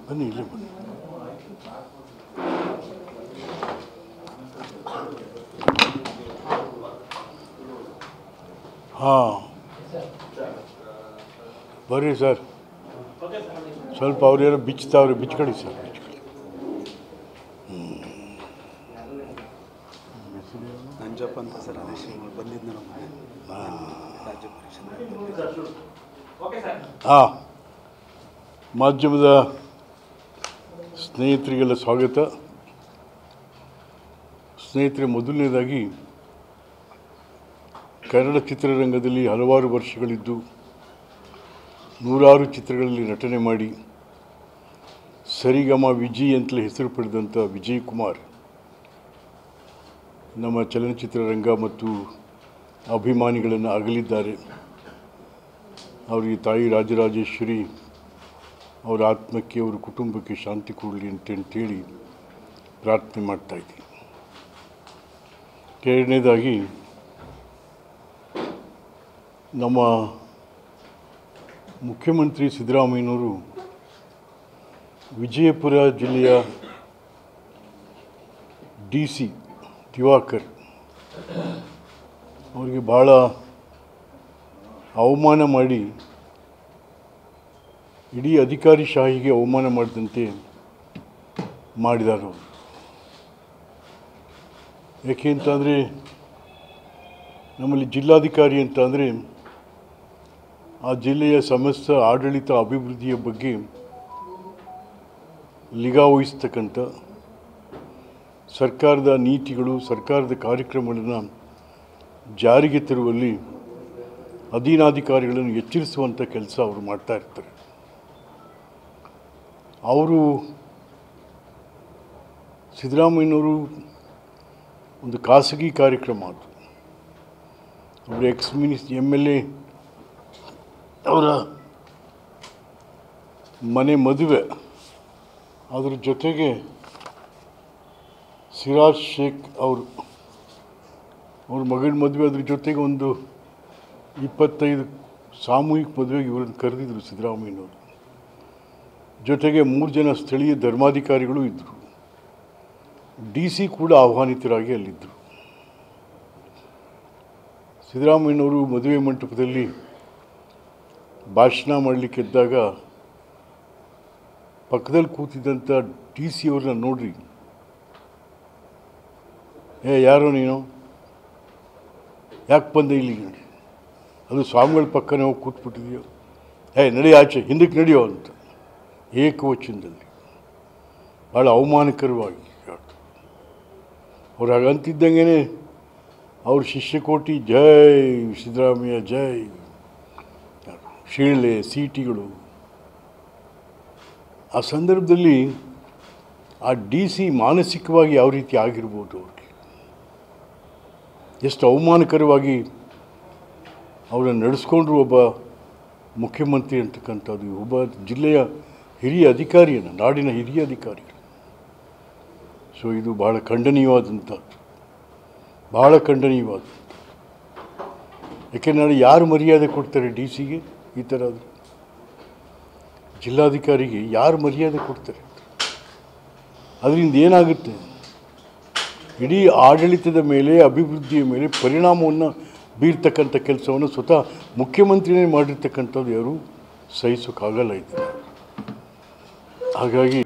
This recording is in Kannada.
ಬನ್ನಿ ಇಲ್ಲೇ ಬನ್ನಿ. ಹಾಂ ಬರ್ರಿ ಸರ್. ಸ್ವಲ್ಪ ಅವ್ರೇನೋ ಬಿಚ್ತಾವ್ರೆ, ಬಿಚ್ಕೊಡಿ ಸರ್, ಬಿಚ್ಕೊಡಿ. ನಂಜಪ್ಪ ಅಂತ ಸರ್ ಅದೇ ಬಂದಿದ್ದು ನಮ್ಮ ರಾಜ್ಯ ಪರಿಷತ್. ಹಾಂ, ಮಾಧ್ಯಮದ ಸ್ನೇಹಿತರಿಗೆಲ್ಲ ಸ್ವಾಗತ. ಸ್ನೇಹಿತರೆ, ಮೊದಲನೇದಾಗಿ ಕನ್ನಡ ಚಿತ್ರರಂಗದಲ್ಲಿ ಹಲವಾರು ವರ್ಷಗಳಿದ್ದು ನೂರಾರು ಚಿತ್ರಗಳಲ್ಲಿ ನಟನೆ ಮಾಡಿ ಸರಿಗಮ ವಿಜಯ್ ಅಂತಲೇ ಹೆಸರು ಪಡೆದಂಥ ವಿಜಯ್ ಕುಮಾರ್ ನಮ್ಮ ಚಲನಚಿತ್ರರಂಗ ಮತ್ತು ಅಭಿಮಾನಿಗಳನ್ನು ಅಗಲಿದ್ದಾರೆ. ಅವರಿಗೆ ತಾಯಿ ರಾಜರಾಜೇಶ್ವರಿ ಅವರ ಆತ್ಮಕ್ಕೆ, ಅವರ ಕುಟುಂಬಕ್ಕೆ ಶಾಂತಿ ಕೊಡಲಿ ಅಂತೇಳಿ ಪ್ರಾರ್ಥನೆ ಮಾಡ್ತಾಯಿದ್ದೀನಿ. ಎರಡನೇದಾಗಿ ನಮ್ಮ ಮುಖ್ಯಮಂತ್ರಿ ಸಿದ್ದರಾಮಯ್ಯನವರು ವಿಜಯಪುರ ಜಿಲ್ಲೆಯ DC ದಿವಾಕರ್ ಅವರಿಗೆ ಭಾಳ ಅವಮಾನ ಮಾಡಿ, ಇಡೀ ಅಧಿಕಾರಿ ಶಾಹಿಗೆ ಅವಮಾನ ಮಾಡಿದಂತೆ ಮಾಡಿದ್ದಾರೆ. ಯಾಕೆ ಅಂತಂದರೆ, ನಮ್ಮಲ್ಲಿ ಜಿಲ್ಲಾಧಿಕಾರಿ ಅಂತ ಅಂದರೆ ಆ ಜಿಲ್ಲೆಯ ಸಮಸ್ತ ಆಡಳಿತ ಅಭಿವೃದ್ಧಿಯ ಬಗ್ಗೆ ನಿಗಾ ವಹಿಸ್ತಕ್ಕಂಥ, ಸರ್ಕಾರದ ನೀತಿಗಳು, ಸರ್ಕಾರದ ಕಾರ್ಯಕ್ರಮಗಳನ್ನು ಜಾರಿಗೆ ತರುವಲ್ಲಿ ಅಧೀನಾಧಿಕಾರಿಗಳನ್ನು ಎಚ್ಚರಿಸುವಂಥ ಕೆಲಸ ಅವರು ಮಾಡ್ತಾ ಇರ್ತಾರೆ. ಅವರು ಸಿದ್ದರಾಮಯ್ಯನವರು ಒಂದು ಖಾಸಗಿ ಕಾರ್ಯಕ್ರಮ ಅದು, ಅವರು MLA ಅವರ ಮನೆ ಮದುವೆ, ಅದರ ಜೊತೆಗೆ ಸಿರಾಜ್ ಶೇಖ್ ಅವ್ರ ಮಗಳ ಮದುವೆ, ಅದ್ರ ಜೊತೆಗೆ ಒಂದು 25 ಸಾಮೂಹಿಕ ಮದುವೆಗೆ ಇವರನ್ನು ಕರೆದಿದ್ದರು ಸಿದ್ದರಾಮಯ್ಯನವರು. ಜೊತೆಗೆ 3 ಜನ ಸ್ಥಳೀಯ ಧರ್ಮಾಧಿಕಾರಿಗಳು ಇದ್ದರು. DC ಕೂಡ ಆಹ್ವಾನಿತರಾಗಿ ಅಲ್ಲಿದ್ದರು. ಸಿದ್ದರಾಮಯ್ಯನವರು ಮದುವೆ ಮಂಟಪದಲ್ಲಿ ಭಾಷಣ ಮಾಡಲಿಕ್ಕಿದ್ದಾಗ ಪಕ್ಕದಲ್ಲಿ ಕೂತಿದ್ದಂಥ DC ಅವ್ರನ್ನ ನೋಡ್ರಿ, ಯಾರೋ ನೀನು, ಯಾಕೆ ಬಂದೆ ಇಲ್ಲಿ, ಅದು ಸ್ವಾಮಿಗಳ ಪಕ್ಕನೇ ಹೋಗಿ ಕೂತ್ಬಿಟ್ಟಿದೆಯೋ, ನಡಿ ಆಚೆ, ಹಿಂದಕ್ಕೆ ನಡೆಯೋ ಅಂತ ಏಕವಚನದಲ್ಲಿ ಭಾಳ ಅವಮಾನಕರವಾಗಿ ಅವ್ರು ಹಾಗಂತಿದ್ದಂಗೆ ಅವ್ರ ಶಿಷ್ಯಕೋಟಿ ಜೈ ಸಿದ್ದರಾಮಯ್ಯ ಜೈ, ಶೀಳೆ ಸೀಟಿಗಳು. ಆ ಸಂದರ್ಭದಲ್ಲಿ ಆ DC ಮಾನಸಿಕವಾಗಿ ಯಾವ ರೀತಿ ಆಗಿರ್ಬೋದು, ಅವ್ರಿಗೆ ಎಷ್ಟು ಅವಮಾನಕರವಾಗಿ ಅವರನ್ನು ನಡೆಸ್ಕೊಂಡ್ರು ಒಬ್ಬ ಮುಖ್ಯಮಂತ್ರಿ ಅಂತಕ್ಕಂಥದ್ದು, ಒಬ್ಬ ಜಿಲ್ಲೆಯ ಹಿರಿಯ ಅಧಿಕಾರಿಯನ್ನು, ನಾಡಿನ ಹಿರಿಯ ಅಧಿಕಾರಿ. ಸೊ ಇದು ಭಾಳ ಖಂಡನೀಯವಾದಂಥದ್ದು, ಭಾಳ ಖಂಡನೀಯವಾದ. ಯಾಕೆಂದರೆ ಯಾರು ಮರ್ಯಾದೆ ಕೊಡ್ತಾರೆ DCಗೆ? ಈ ಥರ ಅದು ಜಿಲ್ಲಾಧಿಕಾರಿಗೆ ಯಾರು ಮರ್ಯಾದೆ ಕೊಡ್ತಾರೆ? ಅದರಿಂದ ಏನಾಗುತ್ತೆ? ಇಡೀ ಆಡಳಿತದ ಮೇಲೆ, ಅಭಿವೃದ್ಧಿಯ ಮೇಲೆ ಪರಿಣಾಮವನ್ನು ಬೀರ್ತಕ್ಕಂಥ ಕೆಲಸವನ್ನು ಸ್ವತಃ ಮುಖ್ಯಮಂತ್ರಿನೇ ಮಾಡಿರ್ತಕ್ಕಂಥದ್ದು ಯಾರು ಸಹಿಸೋಕ್ಕಾಗಲ್ಲ. ಇದು ಹಾಗಾಗಿ